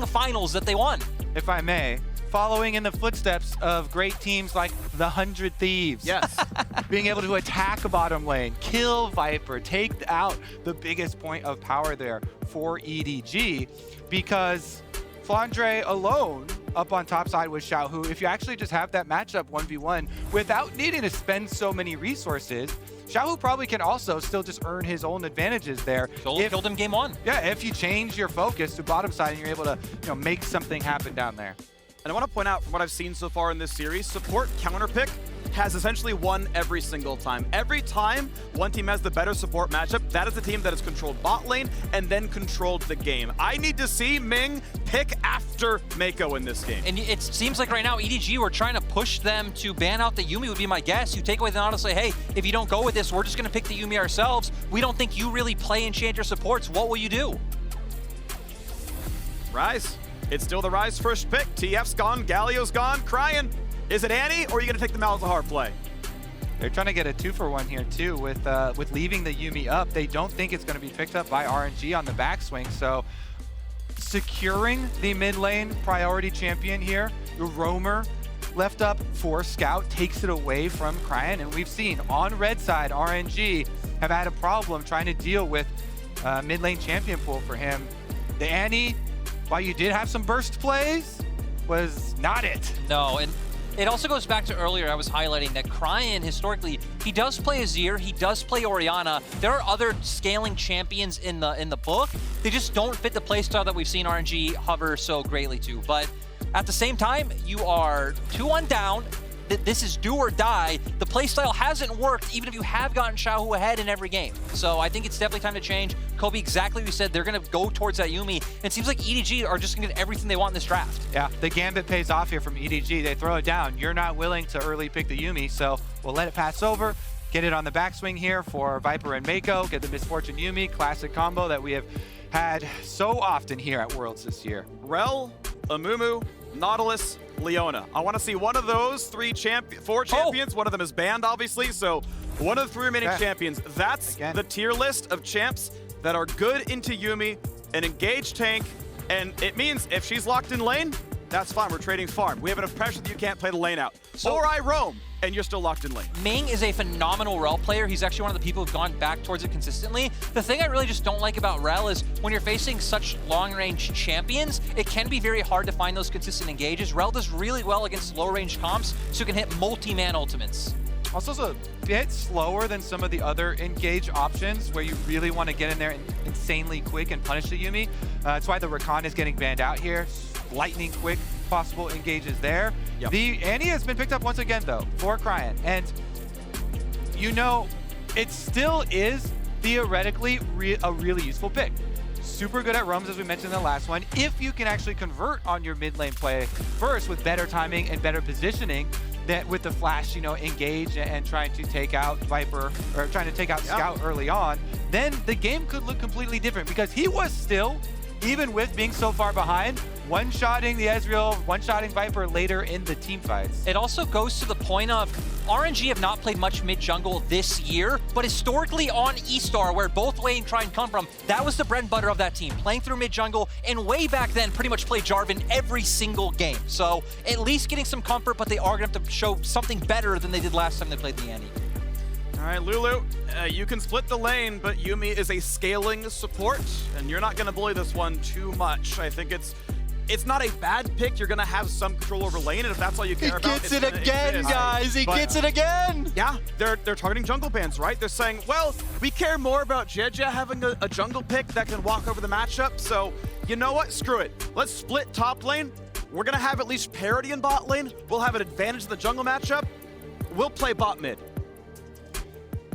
winning finals that they won. If I may, following in the footsteps of great teams like the 100 Thieves. Yes. Being able to attack a bottom lane, kill Viper, take out the biggest point of power there for EDG, because Flandre alone up on top side with Xiaohu, if you actually just have that matchup 1v1 without needing to spend so many resources, Xiaohu probably can also still just earn his own advantages there. Killed him game one. Yeah, if you change your focus to bottom side and you're able to make something happen down there. And I want to point out, from what I've seen so far in this series, support counter pick has essentially won every single time. Every time one team has the better support matchup, that is the team that has controlled bot lane and then controlled the game. I need to see Ming pick after Mako in this game. And it seems like right now, EDG, we're trying to push them to ban out the Yuumi would be my guess. You take away the Nautilus, say, hey, if you don't go with this, we're just going to pick the Yuumi ourselves. We don't think you really play Enchanter supports. What will you do? Rise. It's still the Rise first pick. TF's gone, Galio's gone, crying. Is it Annie, or are you going to take the Malzahar play? They're trying to get a 2-for-1 here too with leaving the Yuumi up. They don't think it's going to be picked up by RNG on the backswing, so securing the mid lane priority champion here, the roamer left up for Scout, takes it away from Cryan, and we've seen on red side RNG have had a problem trying to deal with mid lane champion pool for him. The Annie, while you did have some burst plays, was not it. No, and it also goes back to earlier I was highlighting that Cryan, historically, he does play Azir, he does play Orianna. There are other scaling champions in the book. They just don't fit the playstyle that we've seen RNG hover so greatly to. But at the same time, you are 2-1 down. This is do or die. The playstyle hasn't worked, even if you have gotten Xiaohu ahead in every game. So I think it's definitely time to change. Kobe, exactly what you said, they're going to go towards that Yuumi. And it seems like EDG are just going to get everything they want in this draft. Yeah, the gambit pays off here from EDG. They throw it down. You're not willing to early pick the Yuumi, so we'll let it pass over. Get it on the backswing here for Viper and Mako. Get the Misfortune Yuumi, classic combo that we have had so often here at Worlds this year. Rel, Amumu, Nautilus, Leona. I want to see one of those four champions. One of them is banned, obviously, so one of the 3 remaining champions. That's the tier list of champs that are good into Yuumi, an engaged tank, and it means if she's locked in lane, that's fine. We're trading farm. We have enough pressure that you can't play the lane out. Or I roam, and you're still locked in lane. Ming is a phenomenal Rel player. He's actually one of the people who've gone back towards it consistently. The thing I really just don't like about Rel is when you're facing such long-range champions, it can be very hard to find those consistent engages. Rel does really well against low-range comps, so he can hit multi-man ultimates. Also, it's a bit slower than some of the other engage options where you really want to get in there insanely quick and punish the Yuumi. That's why the Rakan is getting banned out here. Lightning quick possible engages there. Yep. The Annie has been picked up once again though for Cryan, and you know it still is theoretically a really useful pick. Super good at roams, as we mentioned in the last one. If you can actually convert on your mid lane play first with better timing and better positioning, that with the flash, engage and trying to take out Viper or trying to take out Scout early on, then the game could look completely different, because he was still, even with being so far behind, one-shotting the Ezreal, one-shotting Viper later in the team fights. It also goes to the point of RNG have not played much mid-jungle this year, but historically on eStar, where both lane try and come from, that was the bread and butter of that team, playing through mid-jungle, and way back then pretty much played Jarvan every single game. So at least getting some comfort, but they are going to have to show something better than they did last time they played the Annie. All right, Lulu, you can split the lane, but Yuumi is a scaling support, and you're not going to bully this one too much. I think it's not a bad pick. You're going to have some control over lane, and if that's all you care about, He gets it again, guys. He gets it again. Yeah, they're targeting jungle bans, right? They're saying, well, we care more about Jeja having a jungle pick that can walk over the matchup, so you know what? Screw it. Let's split top lane. We're going to have at least parity in bot lane. We'll have an advantage in the jungle matchup. We'll play bot mid.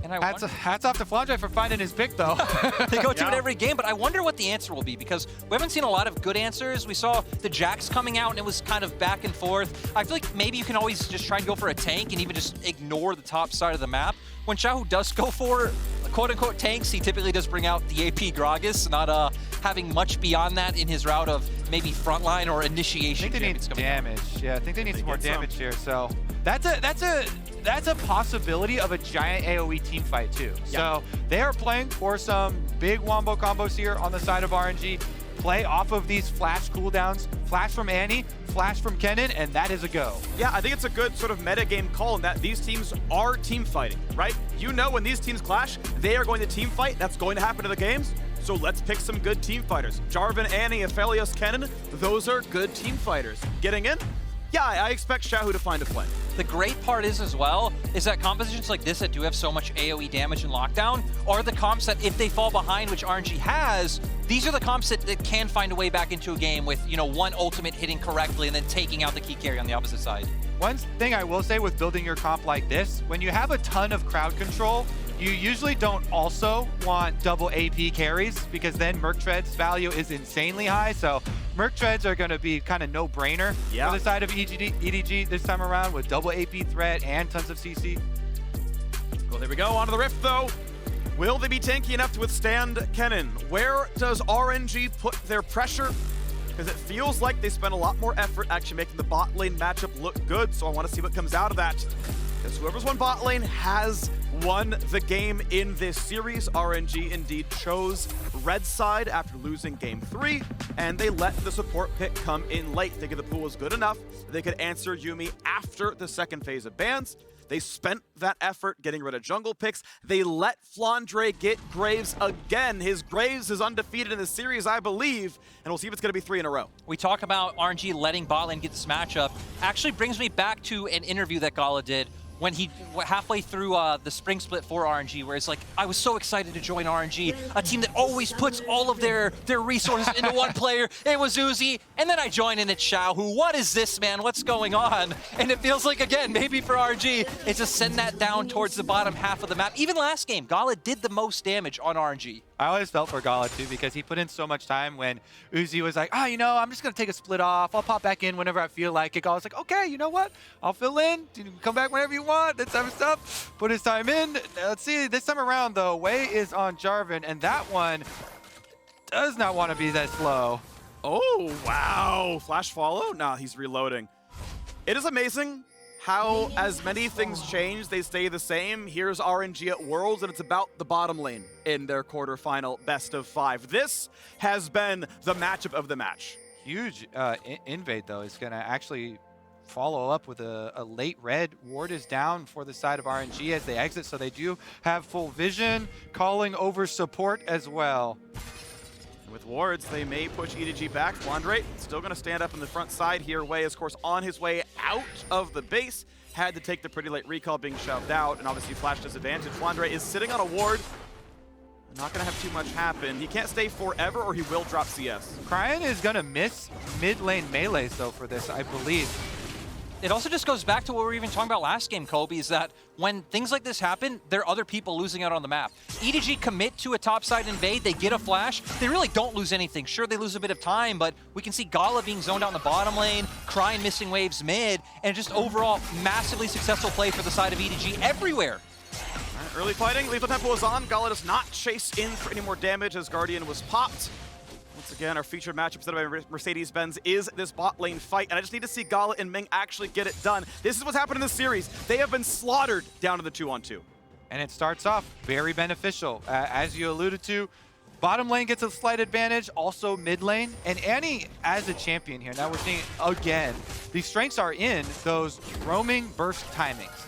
And hats off to Flandre for finding his pick, though. They go to it every game, but I wonder what the answer will be, because we haven't seen a lot of good answers. We saw the Jax coming out, and it was kind of back and forth. I feel like maybe you can always just try and go for a tank and even just ignore the top side of the map. When Xiaohu does go for quote-unquote tanks, he typically does bring out the AP Gragas, not having much beyond that in his route of maybe frontline or initiation. I think they need damage. Yeah, I think they need some more damage here. So that's a possibility of a giant AoE team fight too. So they are playing for some big wombo combos here on the side of RNG. play off of these flash cooldowns, flash from Annie, flash from Kennen, and that is a go. Yeah, I think it's a good sort of meta game call in that these teams are team fighting, right? You know when these teams clash, they are going to team fight. That's going to happen in the games. So let's pick some good team fighters. Jarvan, Annie, Aphelios, Kennen, those are good team fighters. Getting in? Yeah, I expect Xiaohu to find a play. The great part is as well, is that compositions like this that do have so much AoE damage and lockdown are the comps that if they fall behind, which RNG has, these are the comps that can find a way back into a game with, you know, one ultimate hitting correctly and then taking out the key carry on the opposite side. One thing I will say with building your comp like this, when you have a ton of crowd control, you usually don't also want double AP carries because then Merc Tread's value is insanely high. So Merc Treads are going to be kind of no-brainer for the side of EDG this time around with double AP threat and tons of CC. Well, there we go. Onto the Rift, though. Will they be tanky enough to withstand Kennen? Where does RNG put their pressure? Because it feels like they spent a lot more effort actually making the bot lane matchup look good, so I want to see what comes out of that. Because whoever's won bot lane has won the game in this series. RNG indeed chose red side after losing game 3, and they let the support pick come in late, thinking the pool was good enough that they could answer Yuumi after the second phase of bans. They spent that effort getting rid of jungle picks. They let Flandre get Graves again. His Graves is undefeated in the series, I believe, and we'll see if it's going to be 3 in a row. We talk about RNG letting bot lane get this matchup. Actually brings me back to an interview that Gala did when he halfway through the spring split for RNG, where it's like, I was so excited to join RNG, a team that always puts all of their resources into one player. It was Uzi, and then I join and it's Xiaohu. What is this, man? What's going on? And it feels like, again, maybe for RNG, it's just send that down towards the bottom half of the map. Even last game, Gala did the most damage on RNG. I always felt for Gala too because he put in so much time when Uzi was like, you know, I'm just going to take a split off. I'll pop back in whenever I feel like it. Gala's like, okay, you know what? I'll fill in. You can come back whenever you want. That type of stuff. Put his time in. Let's see. This time around, though, Wei is on Jarvan, and that one does not want to be that slow. Oh, wow. Flash follow? Nah, he's reloading. It is amazing how as many things change, they stay the same. Here's RNG at Worlds, and it's about the bottom lane in their quarterfinal best of 5. This has been the matchup of the match. Huge invade, though, is going to actually follow up with a late red. Ward is down for the side of RNG as they exit, so they do have full vision, calling over support as well. With wards, they may push EDG back. Flandre still going to stand up in the front side here. Wei is, of course, on his way out of the base. Had to take the pretty late recall being shoved out, and obviously flash disadvantage. Flandre is sitting on a ward. Not going to have too much happen. He can't stay forever or he will drop CS. Cryan is going to miss mid lane melees, though, for this, I believe. It also just goes back to what we were even talking about last game, Kobe, is that when things like this happen, there are other people losing out on the map. EDG commit to a topside invade, they get a flash, they really don't lose anything. Sure, they lose a bit of time, but we can see Gala being zoned out in the bottom lane, Cryan missing waves mid, and just overall massively successful play for the side of EDG everywhere. Right, early fighting, Lethal Tempo is on. Gala does not chase in for any more damage as Guardian was popped. Once again, our featured matchup set by Mercedes-Benz is this bot lane fight, and I just need to see Gala and Ming actually get it done. This is what's happened in this series. They have been slaughtered down to the 2-on-2. And it starts off very beneficial. As you alluded to, bottom lane gets a slight advantage, also mid lane. And Annie as a champion here, now we're seeing again, the strengths are in those roaming burst timings.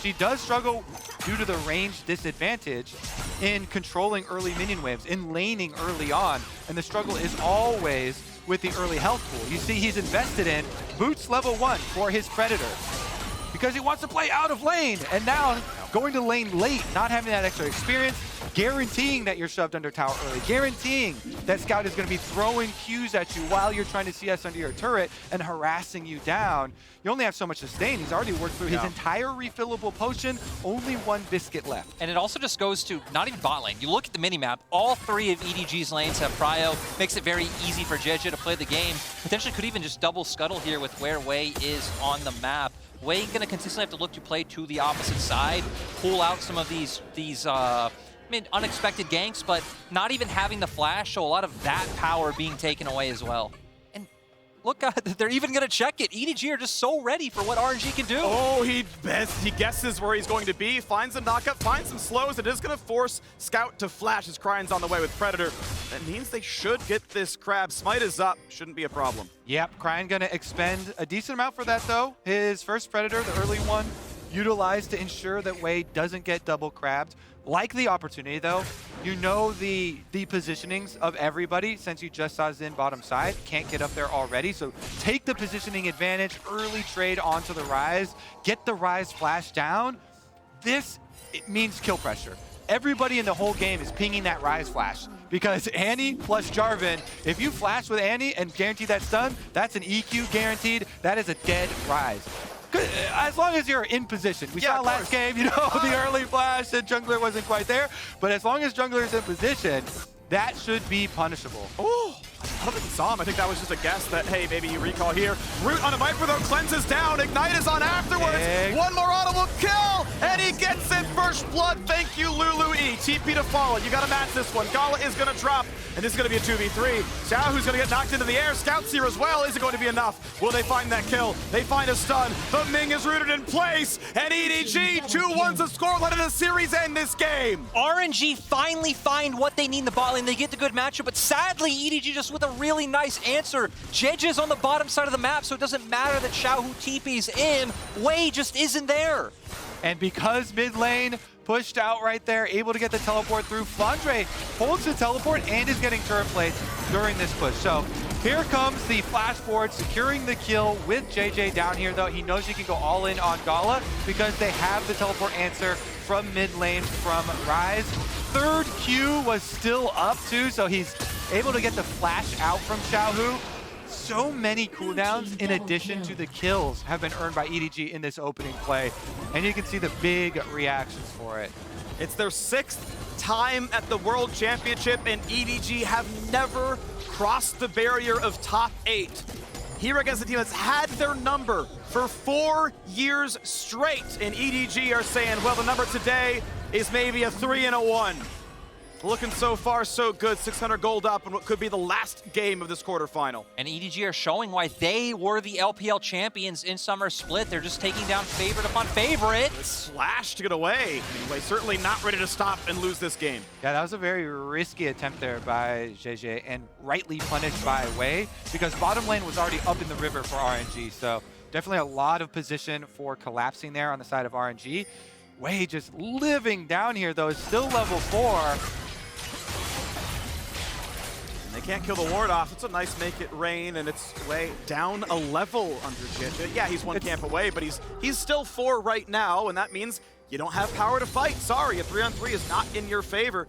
She does struggle due to the range disadvantage in controlling early minion waves, in laning early on, and the struggle is always with the early health pool. You see he's invested in boots level 1 for his Predator because he wants to play out of lane, and now going to lane late, not having that extra experience, guaranteeing that you're shoved under tower early, guaranteeing that Scout is going to be throwing Qs at you while you're trying to CS under your turret and harassing you down. You only have so much sustain. He's already worked through his entire refillable potion, only 1 biscuit left. And it also just goes to not even bot lane. You look at the minimap, all 3 of EDG's lanes have prio, makes it very easy for JJ to play the game. Potentially could even just double scuttle here with where Wei is on the map. Wei gonna consistently have to look to play to the opposite side, pull out some of these unexpected ganks, but not even having the flash, so a lot of that power being taken away as well. And look, they're even going to check it. EDG are just so ready for what RNG can do. Oh, he guesses where he's going to be, finds a knockup, finds some slows. It is going to force Scout to flash as Cryan's on the way with Predator. That means they should get this Crab. Smite is up. Shouldn't be a problem. Yep, Cryan going to expend a decent amount for that, though. His first Predator, the early one, utilized to ensure that Wei doesn't get double crabbed. Like the opportunity, though, you know the positionings of everybody since you just saw Xin bottom side. Can't get up there already, so take the positioning advantage, early trade onto the Rise, get the Rise flash down. It means kill pressure. Everybody in the whole game is pinging that Rise flash because Annie plus Jarvan, if you flash with Annie and guarantee that stun, that's an EQ guaranteed. That is a dead Rise. As long as you're in position. We saw last game, you know, the early flash and jungler wasn't quite there. But as long as jungler is in position, that should be punishable. Oh, I don't think he saw him. I think that was just a guess that, hey, maybe you recall here. Root on a Viper, though, cleanses down. Ignite is on afterwards. One more audible kill, and he gets it. First blood. Thank you, Lulu E. TP to follow. You got to match this one. Gala is going to drop, and this is going to be a 2v3. Xiaohu's going to get knocked into the air. Scout's here as well. Is it going to be enough? Will they find that kill? They find a stun. The Ming is rooted in place, and EDG 2-1's the scoreline of the series end this game. RNG finally find what they need in the bot lane. They get the good matchup, but sadly, EDG just with a really nice answer. Jeja's on the bottom side of the map, so it doesn't matter that Xiaohu TP's in. Wei just isn't there. And because mid lane pushed out right there, able to get the teleport through, Flandre holds the teleport and is getting turret plates during this push. So here comes the flash forward, securing the kill with JJ down here, though. He knows he can go all in on Gala because they have the teleport answer from mid lane from Rise. Third Q was still up too, so he's able to get the flash out from Xiaohu. So many cooldowns in addition to the kills have been earned by EDG in this opening play, and you can see the big reactions for it. It's their 6th time at the World Championship, and EDG have never crossed the barrier of top 8. Here against the team that's had their number for 4 years straight, and EDG are saying, well, the number today is maybe a 3 and a 1. Looking so far so good, 600 gold up in what could be the last game of this quarterfinal. And EDG are showing why they were the LPL champions in Summer Split. They're just taking down favorite upon favorite. Slash to get away. Anyway, certainly not ready to stop and lose this game. Yeah, that was a very risky attempt there by JJ and rightly punished by Wei because bottom lane was already up in the river for RNG. So definitely a lot of position for collapsing there on the side of RNG. Wei just living down here though, is still level 4. They can't kill the ward off. It's a nice make it rain, and it's way down a level under JJ. Yeah, he's one camp away, but he's still 4 right now, and that means you don't have power to fight. Sorry, a 3-on-3 is not in your favor.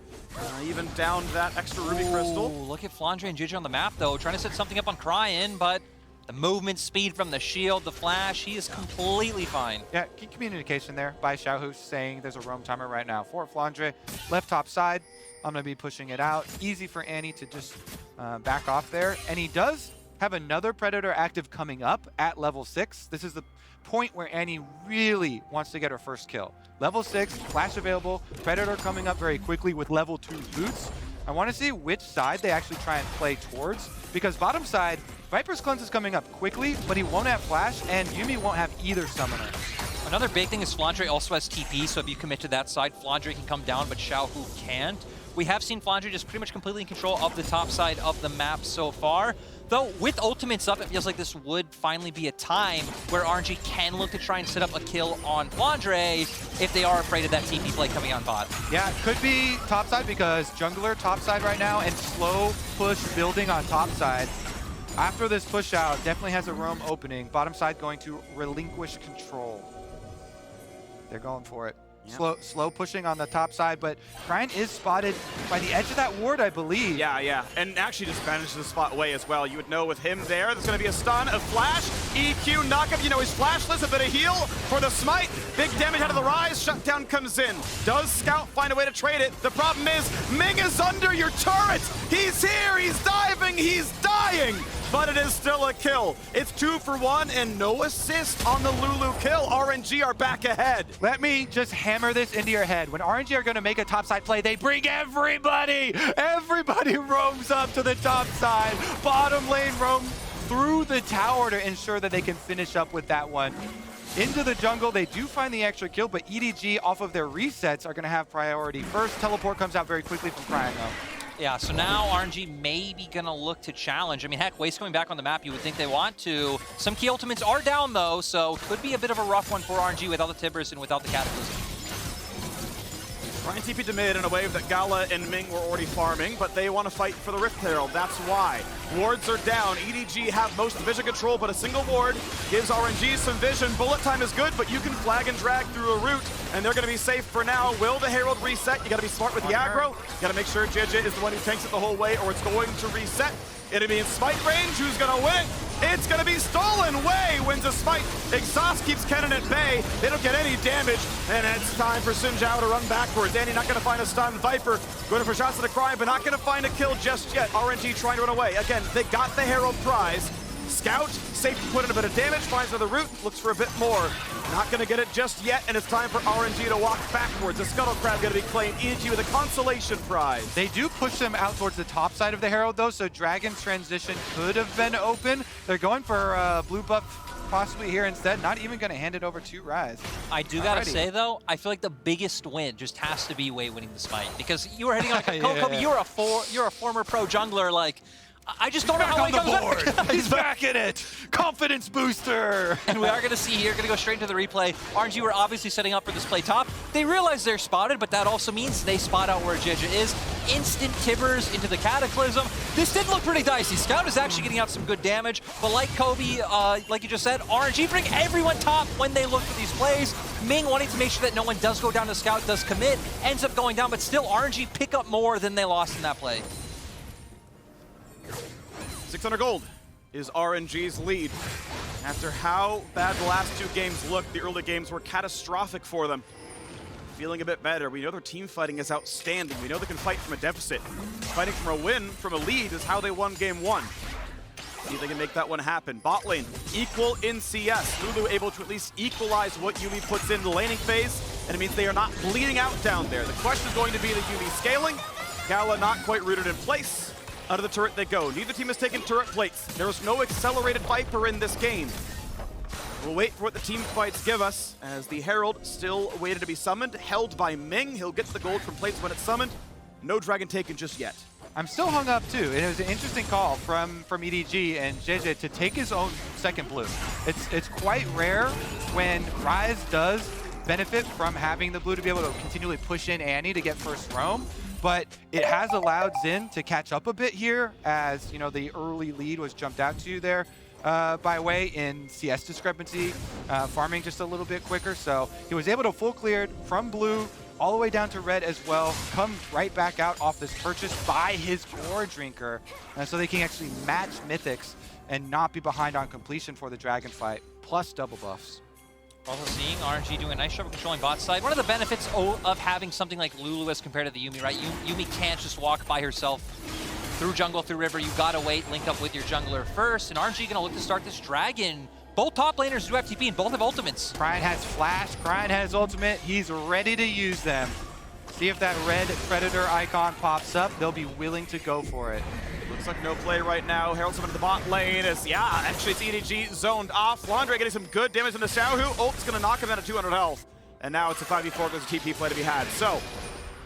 Even down that extra Ruby Crystal. Look at Flandre and JJ on the map, though, trying to set something up on Cryan, but the movement speed from the shield, the flash, he is completely fine. Yeah, key communication there by Xiaohu saying there's a roam timer right now for Flandre. Left top side, I'm going to be pushing it out. Easy for Annie to just back off there. And he does have another Predator active coming up at level 6. This is the point where Annie really wants to get her first kill. Level 6, flash available, Predator coming up very quickly with level 2 boots. I want to see which side they actually try and play towards, because bottom side, Viper's Cleanse is coming up quickly, but he won't have flash, and Yuumi won't have either summoner. Another big thing is Flandre also has TP, so if you commit to that side, Flandre can come down, but Xiaohu can't. We have seen Flandre just pretty much completely in control of the top side of the map so far. Though, with ultimates up, it feels like this would finally be a time where RNG can look to try and set up a kill on Flandre if they are afraid of that TP play coming on bot. Yeah, it could be top side because jungler top side right now and slow push building on top side. After this push out, definitely has a roam opening. Bottom side going to relinquish control. They're going for it. Yep. Slow pushing on the top side, but Cryan is spotted by the edge of that ward, I believe. Yeah, and actually just managed the spot away as well. You would know with him there, there's going to be a stun, a flash, EQ, knockup. You know he's flashless, a bit of heal for the smite. Big damage out of the Rise, shutdown comes in. Does Scout find a way to trade it? The problem is, Ming is under your turret. He's here, he's diving, he's dying. But it is still a kill. It's 2 for 1 and no assist on the Lulu kill. RNG are back ahead. Let me just hammer this into your head. When RNG are going to make a topside play, they bring everybody. Everybody roams up to the top side. Bottom lane roam through the tower to ensure that they can finish up with that one. Into the jungle, they do find the extra kill, but EDG off of their resets are going to have priority first. Teleport comes out very quickly from Cryan though. Yeah, so now RNG may be going to look to challenge. I mean, heck, Waste coming back on the map, you would think they want to. Some key ultimates are down, though, so could be a bit of a rough one for RNG without the Tibbers and without the Cataclysm. Ryan TP to mid in a wave that Gala and Ming were already farming, but they want to fight for the Rift Herald. That's why. Wards are down. EDG have most vision control, but a single ward gives RNG some vision. Bullet time is good, but you can flag and drag through a route, and they're going to be safe for now. Will the Herald reset? You got to be smart with the aggro. You got to make sure JJ is the one who tanks it the whole way, or it's going to reset. It'll be in smite range. Who's going to win it? It's going to be stolen. Wei wins a smite. Exhaust keeps Kennen at bay. They don't get any damage. And it's time for Sun Jiao to run backwards. Danny not going to find a stun. Viper going for shots at the Cryan, but not going to find a kill just yet. RNG trying to run away. Again, they got the Herald prize. Scout, safe to put in a bit of damage, finds another route, looks for a bit more. Not going to get it just yet, and it's time for RNG to walk backwards. The Scuttle Crab going to be claimed. EDG with a consolation prize. They do push them out towards the top side of the Herald, though, so Dragon transition could have been open. They're going for blue buff possibly here instead, not even going to hand it over to Rise. I do got to say, though, I feel like the biggest win just has to be Wei winning the smite, because you were hitting on Kobe, you're a former pro jungler, like, I just don't know how he comes back. He's back in it. Confidence booster. And we are going to see here, going to go straight into the replay. RNG were obviously setting up for this play top. They realize they're spotted, but that also means they spot out where JJ is. Instant Tibbers into the Cataclysm. This did look pretty dicey. Scout is actually getting out some good damage, but like Kobe, like you just said, RNG bring everyone top when they look for these plays. Ming wanting to make sure that no one does go down to Scout, does commit, ends up going down, but still RNG pick up more than they lost in that play. 600 gold is RNG's lead. After how bad the last two games looked, the early games were catastrophic for them. Feeling a bit better. We know their team fighting is outstanding. We know they can fight from a deficit. Fighting from a win, from a lead, is how they won game one. See if they can make that one happen. Bot lane, equal in CS. Lulu able to at least equalize what Yuumi puts in the laning phase, and it means they are not bleeding out down there. The question is going to be the Yuumi scaling. Gala not quite rooted in place. Out of the turret they go. Neither team has taken turret plates. There is no accelerated Viper in this game. We'll wait for what the team fights give us, as the Herald still waited to be summoned, held by Ming. He'll get the gold from plates when it's summoned. No dragon taken just yet. I'm still hung up too. It was an interesting call from EDG and JJ to take his own second blue. It's quite rare when Rise does benefit from having the blue to be able to continually push in Annie to get first roam. But it has allowed Xin to catch up a bit here, as you know the early lead was jumped out to you there by Wei in CS discrepancy, farming just a little bit quicker. So he was able to full cleared from blue all the way down to red as well, come right back out off this purchase by his core drinker, so they can actually match mythics and not be behind on completion for the dragon fight, plus double buffs. Also seeing RNG doing a nice job of controlling bot side. One of the benefits of having something like Lulu as compared to the Yuumi, right? Yuumi can't just walk by herself through jungle, through river. You gotta wait, link up with your jungler first. And RNG gonna look to start this dragon. Both top laners do have TP and both have ultimates. Cryan has flash, Cryan has ultimate. He's ready to use them. See if that red Predator icon pops up. They'll be willing to go for it. Looks like no play right now. Herald's into the bot lane. Actually it's EDG zoned off. Flandre getting some good damage into Xiaohu. Ult's gonna knock him down to 200 health. And now it's a 5v4, there's a TP play to be had. So,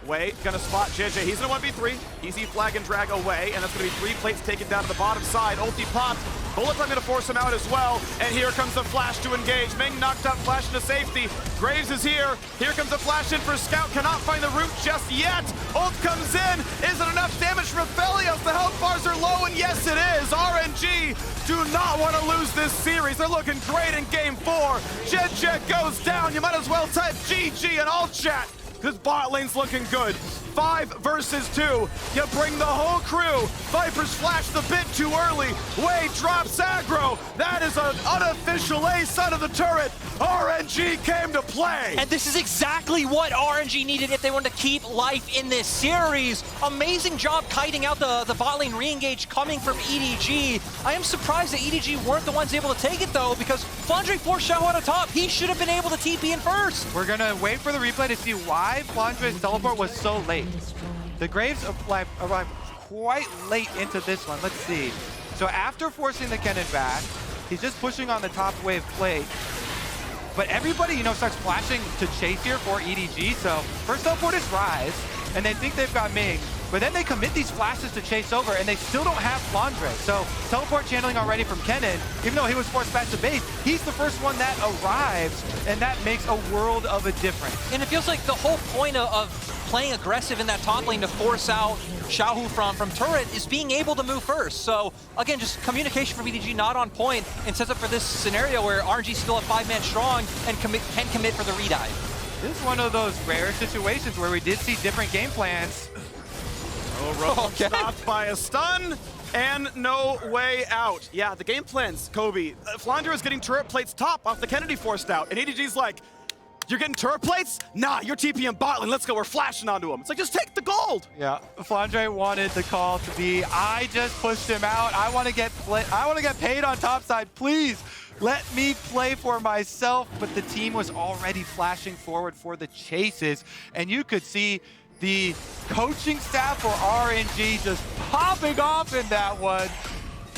Wei gonna spot JJ. He's in a 1v3. Easy flag and drag away, and that's gonna be 3 plates taken down to the bottom side. Ulti popped. Bullet time gonna force him out as well. And here comes the flash to engage. Ming knocked up, flash into safety. Graves is here. Here comes the flash in for Scout. Cannot find the route just yet. Ult comes in. Is it enough damage from Aphelios? The health bars are low, and yes it is. RNG do not want to lose this series. They're looking great in game 4. Jet goes down. You might as well type GG in all chat. This bot lane's looking good. 5 versus 2. You bring the whole crew. Vipers flashed a bit too early. Wei drops aggro. That is an unofficial ace out of the turret. RNG came to play. And this is exactly what RNG needed if they wanted to keep life in this series. Amazing job kiting out the bot lane re-engage coming from EDG. I am surprised that EDG weren't the ones able to take it though, because Flandre forced Xiao on the top. He should have been able to TP in first. We're gonna wait for the replay to see why Flandre's teleport was so late. The Graves arrived quite late into this one. Let's see. So after forcing the Kennen back, he's just pushing on the top wave plate. But everybody, you know, starts flashing to chase here for EDG. So first teleport is Rise, and they think they've got Ming. But then they commit these flashes to chase over, and they still don't have Flandre. So teleport channeling already from Kennen, even though he was forced back to base, he's the first one that arrives, and that makes a world of a difference. And it feels like the whole point of playing aggressive in that top lane to force out Xiaohu from turret is being able to move first. So again, just communication from EDG not on point, and sets up for this scenario where RNG still a 5-man strong and can commit for the redive. This is one of those rare situations where we did see different game plans. Oh, stopped by a stun, and no way out. Yeah, the game plans, Kobe. Flandre is getting turret plates top off the Kennedy forced out, and EDG's like, you're getting turret plates? Nah, you're TPM bot lane, let's go, we're flashing onto him. It's like, just take the gold. Yeah, Flandre wanted the call to be, I just pushed him out, I want to get paid on topside, please. Let me play for myself, but the team was already flashing forward for the chases, and you could see the coaching staff for RNG just popping off in that one.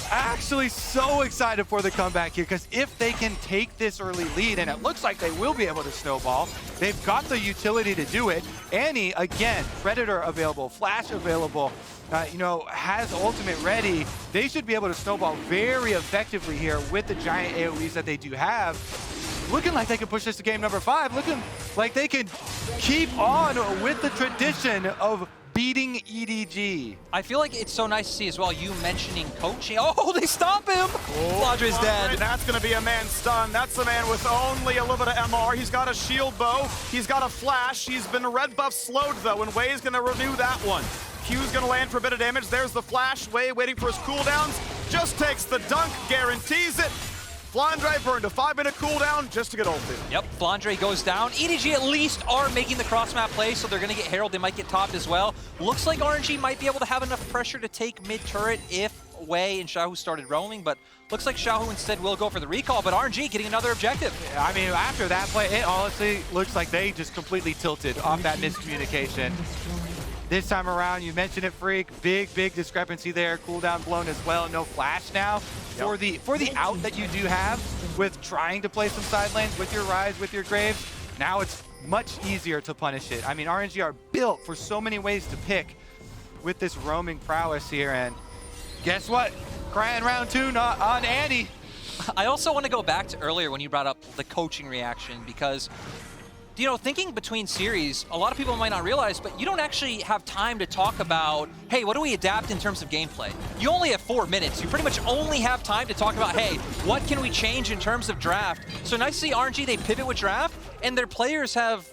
Actually so excited for the comeback here, because if they can take this early lead, and it looks like they will be able to snowball, they've got the utility to do it. Annie, again, Predator available, Flash available, you know, has ultimate ready. They should be able to snowball very effectively here with the giant AoEs that they do have. Looking like they can push this to game number 5. Looking like they can keep on with the tradition of beating EDG. I feel like it's so nice to see as well, you mentioning coaching. Oh, they stop him! Flandre's dead. That's going to be a man stun. That's a man with only a little bit of MR. He's got a shield bow. He's got a flash. He's been red buff slowed, though, and Wei's going to renew that one. Q's going to land for a bit of damage. There's the flash. Wei waiting for his cooldowns. Just takes the dunk, guarantees it. Flandre burned a 5-minute cooldown just to get ulted. Yep, Flandre goes down. EDG at least are making the cross-map play, so they're going to get Herald. They might get topped as well. Looks like RNG might be able to have enough pressure to take mid-turret if Wei and Xiaohu started roaming, but looks like Xiaohu instead will go for the recall, but RNG getting another objective. Yeah, I mean, after that play, it honestly looks like they just completely tilted off that miscommunication. This time around, you mentioned it, Freak. Big discrepancy there. Cooldown blown as well. No flash now. For the out that you do have with trying to play some side lanes with your Rise, with your Graves, now it's much easier to punish it. I mean, RNG are built for so many ways to pick with this roaming prowess here. And guess what? Crying round 2 not on Annie. I also want to go back to earlier when you brought up the coaching reaction, because you know, thinking between series, a lot of people might not realize, but you don't actually have time to talk about, hey, what do we adapt in terms of gameplay? You only have 4 minutes. You pretty much only have time to talk about, hey, what can we change in terms of draft? So nice to see RNG, they pivot with draft, and their players have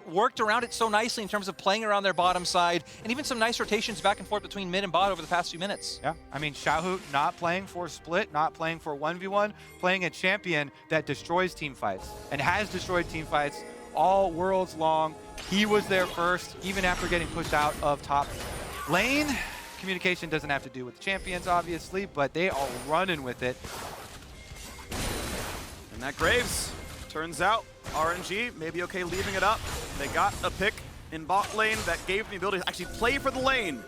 worked around it so nicely in terms of playing around their bottom side, and even some nice rotations back and forth between mid and bot over the past few minutes. Yeah, I mean, Xiaohu not playing for split, not playing for 1v1, playing a champion that destroys team fights, and has destroyed team fights all worlds long. He was there first, even after getting pushed out of top lane. Communication doesn't have to do with the champions, obviously, but they are running with it. And that Graves, turns out, RNG may be okay leaving it up. They got a pick in bot lane that gave them the ability to actually play for the lane.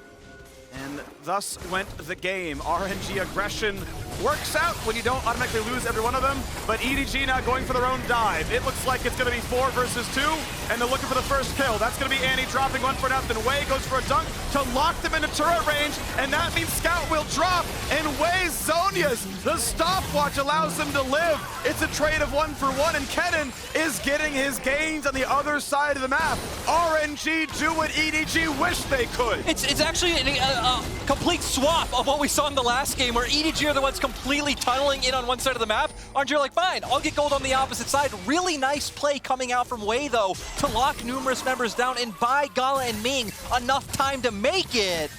And thus went the game. RNG aggression works out when you don't automatically lose every one of them, but EDG now going for their own dive. It looks like it's gonna be 4 versus 2, and they're looking for the first kill. That's gonna be Annie dropping one for nothing. Wei goes for a dunk to lock them into turret range, and that means Scout will drop, and Wei's Zonia's, the stopwatch allows them to live. It's a trade of 1 for 1, and Kennen is getting his gains on the other side of the map. RNG do what EDG wish they could. It's actually a complete swap of what we saw in the last game, where EDG are the ones completely tunneling in on one side of the map. RNG are like, fine, I'll get gold on the opposite side. Really nice play coming out from Wei, though, to lock numerous members down and buy Gala and Ming enough time to make it.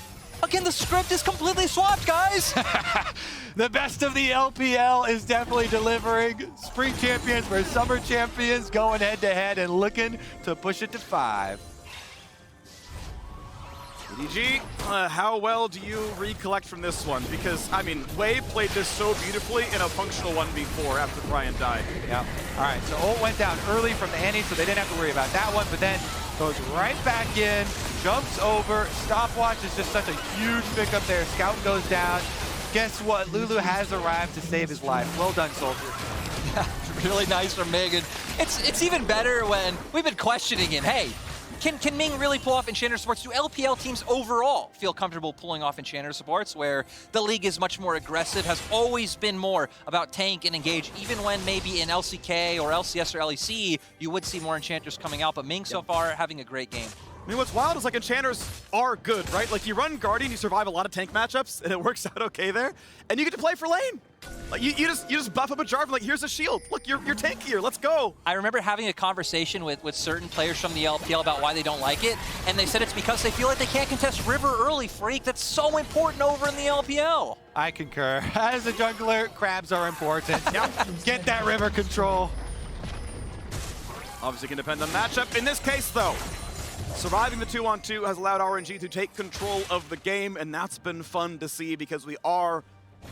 Again, the script is completely swapped, guys. The best of the LPL is definitely delivering. Spring champions versus summer champions going head-to-head and looking to push it to 5. EDG, how well do you recollect from this one? Because, I mean, Wei played this so beautifully in a functional 1v4 after Brian died. Yeah. All right, so ult went down early from the Annie, so they didn't have to worry about that one, but then goes right back in, jumps over. Stopwatch is just such a huge pickup there. Scout goes down. guess what? Lulu has arrived to save his life. Well done, soldier. Really nice from Mig. And it's even better when we've been questioning him. Hey, can Ming really pull off Enchanter supports? Do LPL teams overall feel comfortable pulling off Enchanter supports, where the league is much more aggressive, has always been more about tank and engage, even when maybe in LCK or LCS or LEC, you would see more Enchanters coming out, but Ming so far having a great game. I mean, what's wild is like Enchanters are good, right? Like you run Guardian, you survive a lot of tank matchups, and it works out okay there, and you get to play for lane. Like you just buff up a Jarvan, like here's a shield. Look, you're tankier, let's go. I remember having a conversation with certain players from the LPL about why they don't like it, and they said it's because they feel like they can't contest River early, Freak. That's so important over in the LPL. I concur. As a jungler, crabs are important. Get that river control. Obviously can depend on matchup. In this case though, surviving the 2-on-2 has allowed RNG to take control of the game, and that's been fun to see because we are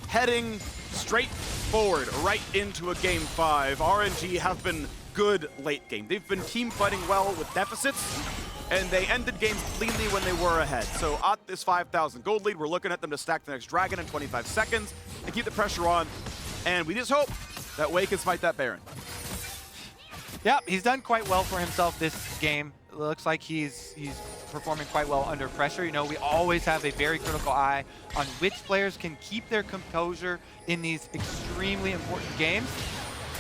heading straight forward right into a game 5. RNG have been good late game. They've been team fighting well with deficits, and they ended games cleanly when they were ahead. So at this 5,000 gold lead, we're looking at them to stack the next dragon in 25 seconds and keep the pressure on. And we just hope that Wei can fight that Baron. Yep, he's done quite well for himself this game. It looks like he's performing quite well under pressure. You know, we always have a very critical eye on which players can keep their composure in these extremely important games.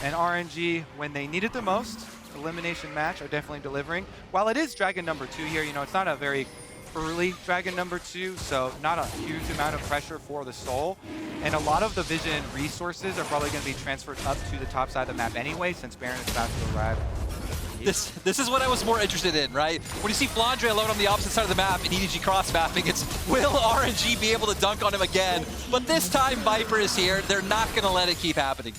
And RNG, when they need it the most, elimination match, are definitely delivering. While it is Dragon number 2 here, you know, it's not a very early Dragon number 2, so not a huge amount of pressure for the Soul. And a lot of the vision resources are probably going to be transferred up to the top side of the map anyway, since Baron is about to arrive. This is what I was more interested in, right? When you see Flandre alone on the opposite side of the map in EDG cross-mapping, it's will RNG be able to dunk on him again? But this time Viper is here. They're not going to let it keep happening.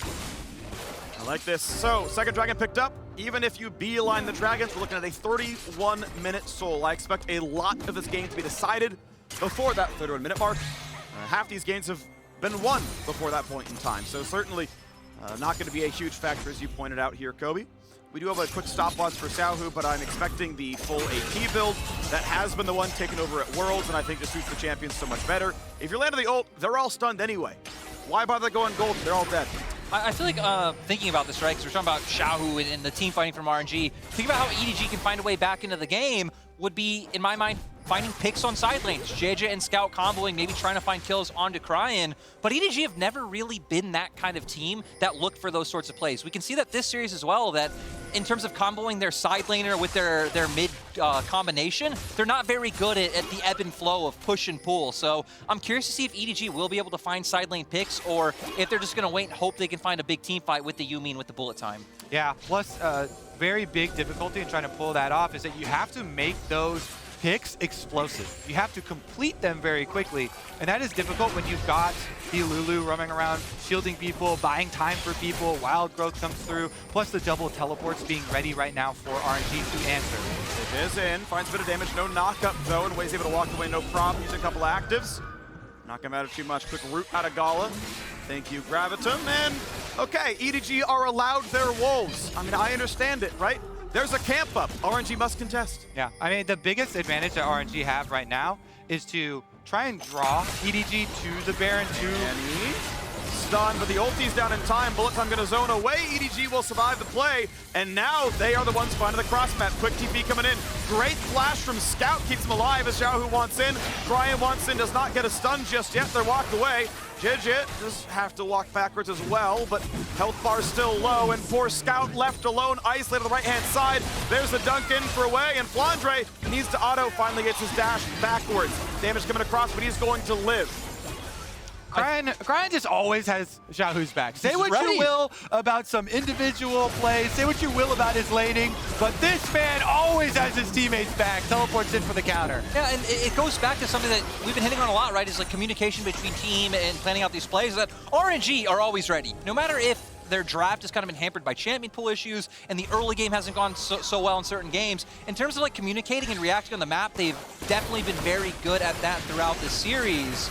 I like this. So, second dragon picked up. Even if you beeline the dragons, we're looking at a 31-minute Soul. I expect a lot of this game to be decided before that 31-minute mark. Half these games have been won before that point in time. So certainly not going to be a huge factor, as you pointed out here, Kobe. We do have a quick stopwatch for Xiaohu, but I'm expecting the full AP build. That has been the one taken over at Worlds, and I think just suits the champions so much better. If you're landing the ult, they're all stunned anyway. Why bother going gold? They're all dead. I feel like thinking about this, right, because we're talking about Xiaohu and the team fighting from RNG, think about how EDG can find a way back into the game would be, in my mind, finding picks on side lanes. JJ and Scout comboing, maybe trying to find kills onto Cryan. But EDG have never really been that kind of team that looked for those sorts of plays. We can see that this series as well, that in terms of comboing their side laner with their mid combination, they're not very good at the ebb and flow of push and pull. So I'm curious to see if EDG will be able to find side lane picks, or if they're just going to wait and hope they can find a big team fight with the Yumin with the bullet time. Yeah, plus very big difficulty in trying to pull that off is that you have to make those picks explosive. You have to complete them very quickly, and that is difficult when you've got the Lulu roaming around, shielding people, buying time for people, wild growth comes through, plus the double teleports being ready right now for RNG to answer. It is in, finds a bit of damage, no knockup though, and Wei's able to walk away, no problem, use a couple actives. Not gonna matter too much, quick root out of Gala. Thank you, Gravitum, and okay, EDG are allowed their wolves. I mean, I understand it, right? There's a camp up. RNG must contest. Yeah, I mean, the biggest advantage that RNG have right now is to try and draw EDG to the Baron, Stunned, but the ulti's down in time. Bullet time gonna zone away. EDG will survive the play, and now they are the ones finding the cross map. Quick TP coming in. Great flash from Scout, keeps him alive as Xiaohu wants in. Cryan wants in, does not get a stun just yet. They're walked away. Jidget does have to walk backwards as well, but health bar still low, and poor Scout left alone, isolated on the right-hand side. There's the dunk in for Wei, and Flandre needs to auto, finally gets his dash backwards. Damage coming across, but he's going to live. Cryan just always has Xiaohu's back. Say what you will about some individual plays, say what you will about his laning, but this man always has his teammates back, teleports in for the counter. Yeah, and it goes back to something that we've been hitting on a lot, right, is like communication between team and planning out these plays, that RNG are always ready. No matter if their draft has kind of been hampered by champion pool issues and the early game hasn't gone so well in certain games. In terms of like communicating and reacting on the map, they've definitely been very good at that throughout the series.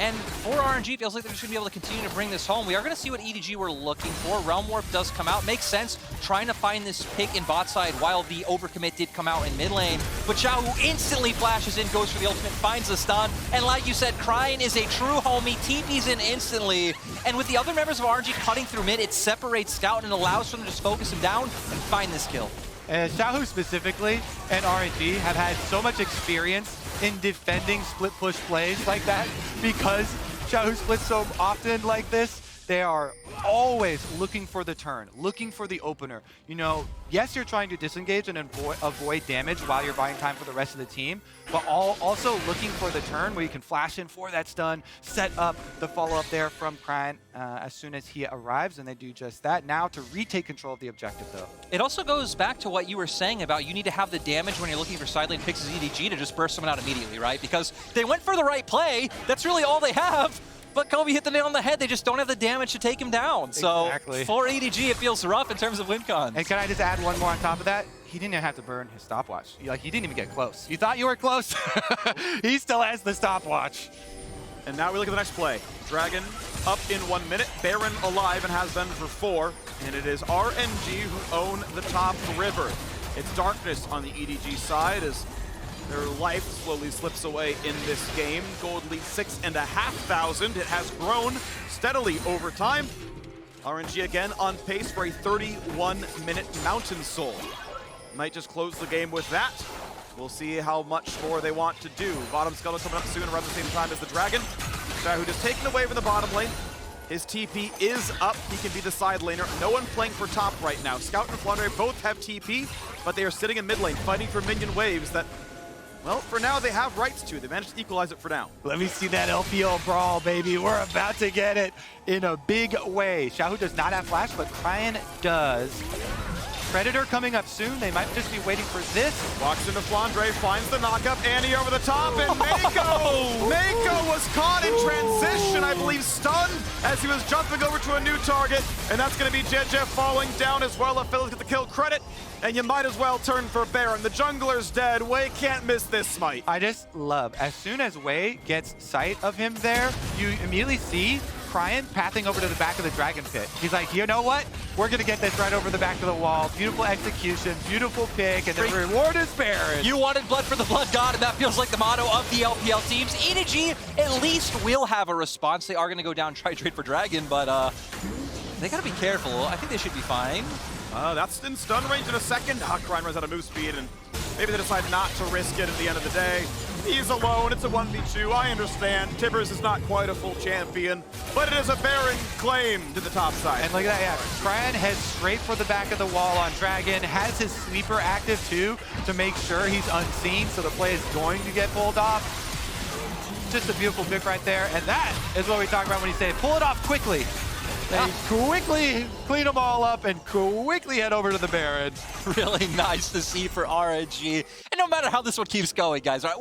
And for RNG, it feels like they're just going to be able to continue to bring this home. We are going to see what EDG we're looking for. Realm Warp does come out. Makes sense trying to find this pick in bot side while the overcommit did come out in mid lane. But Xiaohu instantly flashes in, goes for the ultimate, finds the stun. And like you said, Cryin is a true homie. TP's in instantly. And with the other members of RNG cutting through mid, it separates Scout and allows for them to just focus him down and find this kill. And Xiaohu specifically and RNG have had so much experience in defending split push plays like that because Xiaohu splits so often like this. They are always looking for the turn, looking for the opener. You know, yes, you're trying to disengage and avoid damage while you're buying time for the rest of the team, but also looking for the turn where you can flash in for that stun, set up the follow-up there from Cryin as soon as he arrives, and they do just that. Now to retake control of the objective, though. It also goes back to what you were saying about you need to have the damage when you're looking for side lane picks as EDG to just burst someone out immediately, right? Because they went for the right play. That's really all they have. But Kobe hit the nail on the head. They just don't have the damage to take him down. So for EDG, it feels rough in terms of win cons. And can I just add one more on top of that? He didn't even have to burn his stopwatch. He didn't even get close. You thought you were close? He still has the stopwatch. And now we look at the next play. Dragon up in 1 minute. Baron alive and has been for 4. And it is RNG who own the top river. It's darkness on the EDG side as their life slowly slips away in this game. Gold lead 6,500. It has grown steadily over time. RNG again on pace for a 31-minute Mountain Soul. Might just close the game with that. We'll see how much more they want to do. Bottom Scuttle coming up soon around the same time as the Dragon. Xiaohu just taken away from the bottom lane. His TP is up. He can be the side laner. No one playing for top right now. Scout and Flandre both have TP, but they are sitting in mid lane fighting for minion waves that, well, for now they have rights to. They managed to equalize it for now. Let me see that LPO brawl, baby. We're about to get it in a big way. Xiaohu does not have flash, but Cryin does. Predator coming up soon. They might just be waiting for this. Walks into Flandre, finds the knockup. Annie over the top, and Mako! Mako was caught in transition, I believe stunned, as he was jumping over to a new target. And that's going to be JJ falling down as well. Phillips get the kill credit. And you might as well turn for Baron. The jungler's dead. Wei can't miss this smite. I just love, as soon as Wei gets sight of him there, you immediately see Cryin pathing over to the back of the Dragon Pit. He's like, you know what? We're going to get this right over the back of the wall. Beautiful execution, beautiful pick, and the reward is Baron. You wanted blood for the blood god, and that feels like the motto of the LPL teams. EDG at least will have a response. They are going to go down and try to trade for Dragon, but they got to be careful. I think they should be fine. That's in stun range in a second. Cryin runs out of move speed, and maybe they decide not to risk it at the end of the day. He's alone. It's a 1v2. I understand. Tibbers is not quite a full champion, but it is a Baron claim to the top side. And look at that, yeah. Cryin heads straight for the back of the wall on Dragon, has his sweeper active too to make sure he's unseen, so the play is going to get pulled off. Just a beautiful pick right there, and that is what we talk about when you say pull it off quickly. They quickly clean them all up and quickly head over to the Baron. Really nice to see for RNG. And no matter how this one keeps going, guys, right?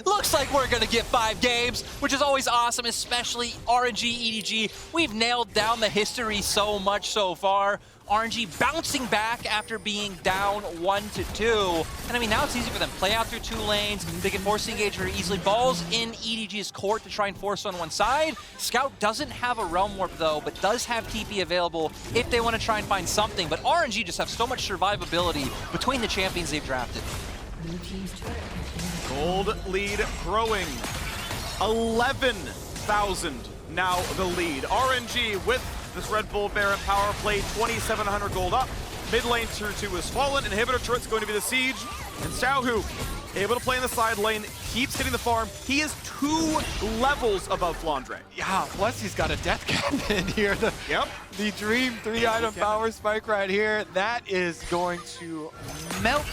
Looks like we're going to get 5 games, which is always awesome, especially RNG, EDG. We've nailed down the history so much so far. RNG bouncing back after being down 1-2. And I mean, now it's easy for them. Play out through 2 lanes. They can force the engage very easily. Balls in EDG's court to try and force on one side. Scout doesn't have a Realm Warp though, but does have TP available if they want to try and find something. But RNG just have so much survivability between the champions they've drafted. Gold lead growing. 11,000 now the lead. RNG with this Red Bull Baron power play, 2,700 gold up. Mid lane tier 2 is fallen. Inhibitor turret's going to be the siege. And Xiaohu, able to play in the side lane, keeps hitting the farm. He is 2 levels above Flandre. Yeah, plus he's got a death cannon here. The Dream 3-item power spike right here. That is going to melt.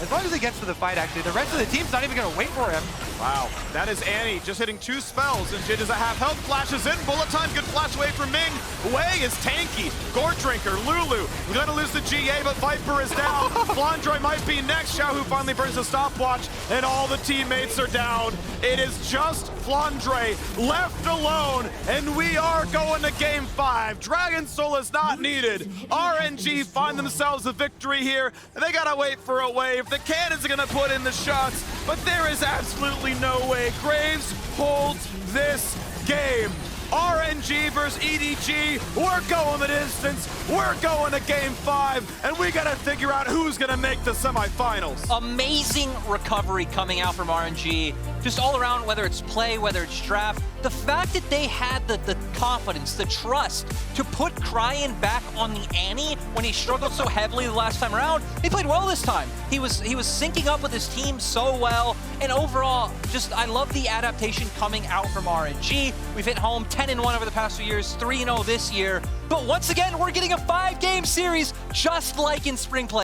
As long as he gets to the fight, actually, the rest of the team's not even going to wait for him. Wow, that is Annie just hitting 2 spells, and Jid is at half health, flashes in, bullet time, good flash away from Ming. Wei is tanky, Gore Drinker, Lulu, we're gonna lose the GA, but Viper is down. Flandre might be next. Xiaohu finally burns the stopwatch, and all the teammates are down. It is just Flandre left alone, and we are going to game 5. Dragon Soul is not needed. RNG find themselves a victory here. They gotta wait for a wave. The cannons are gonna put in the shots, but there is absolutely absolutely no way Graves holds this game. RNG versus EDG, we're going the distance, we're going to game 5, and we gotta figure out who's gonna make the semifinals. Amazing recovery coming out from RNG. Just all around, whether it's play, whether it's draft, the fact that they had the confidence, the trust to put Cryan back on the ante when he struggled so heavily the last time around, he played well this time. He was syncing up with his team so well, and overall, just I love the adaptation coming out from RNG. We've hit home 10-1 over the past few years, 3-0 this year, but once again, we're getting a 5-game series just like in spring play.